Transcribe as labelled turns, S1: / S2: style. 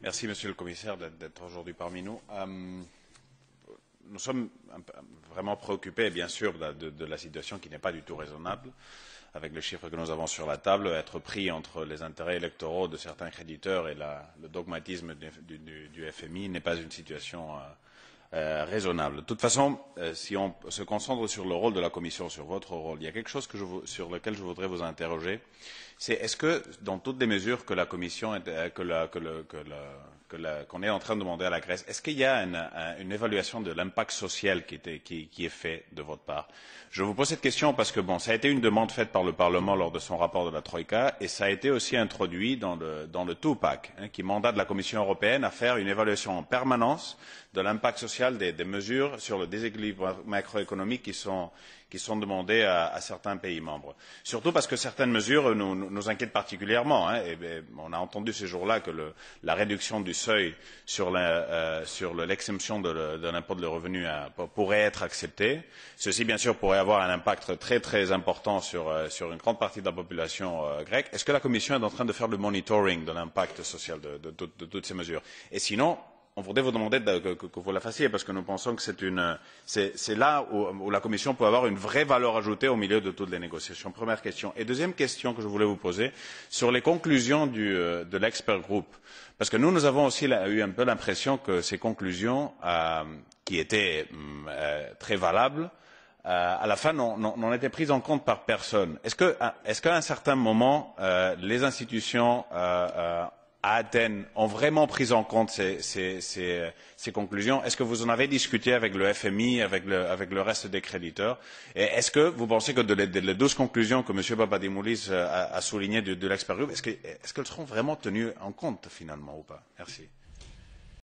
S1: Merci, Monsieur le Commissaire, d'être aujourd'hui parmi nous. Nous sommes vraiment préoccupés, bien sûr, de la situation qui n'est pas du tout raisonnable, avec les chiffres que nous avons sur la table. Être pris entre les intérêts électoraux de certains créditeurs et le dogmatisme du FMI n'est pas une situation raisonnable. De toute façon, si on se concentre sur le rôle de la Commission, sur votre rôle, il y a quelque chose sur lequel je voudrais vous interroger. C'est est-ce que dans toutes les mesures que la Commission, qu'on est en train de demander à la Grèce, est-ce qu'il y a une évaluation de l'impact social qui est fait de votre part? Je vous pose cette question parce que bon, ça a été une demande faite par le Parlement lors de son rapport de la Troïka et ça a été aussi introduit dans le two-pack, qui mandate la Commission européenne à faire une évaluation en permanence de l'impact social des mesures sur le déséquilibre macroéconomique qui sont demandées à certains pays membres. Surtout parce que certaines mesures nous inquiètent particulièrement. On a entendu ces jours-là que la réduction du seuil sur l'exemption de l'impôt de le revenu pourrait être acceptée. Ceci, bien sûr, pourrait avoir un impact très très important sur une grande partie de la population grecque. Est-ce que la Commission est en train de faire le monitoring de l'impact social de toutes ces mesures? Et sinon, on voudrait vous demander que vous la fassiez parce que nous pensons que c'est là où la Commission peut avoir une vraie valeur ajoutée au milieu de toutes les négociations. Première question. Et deuxième question que je voulais vous poser sur les conclusions de l'expert group. Parce que nous avons aussi eu un peu l'impression que ces conclusions, qui étaient très valables, à la fin n'ont été prises en compte par personne. Est-ce qu'à un certain moment, les institutions à Athènes ont vraiment pris en compte ces conclusions? Est-ce que vous en avez discuté avec le FMI, avec le reste des créditeurs? Et est-ce que vous pensez que les 12 conclusions que M. Papadimoulis a soulignées de l'expert group, est-ce qu'elles seront vraiment tenues en compte finalement ou pas? Merci.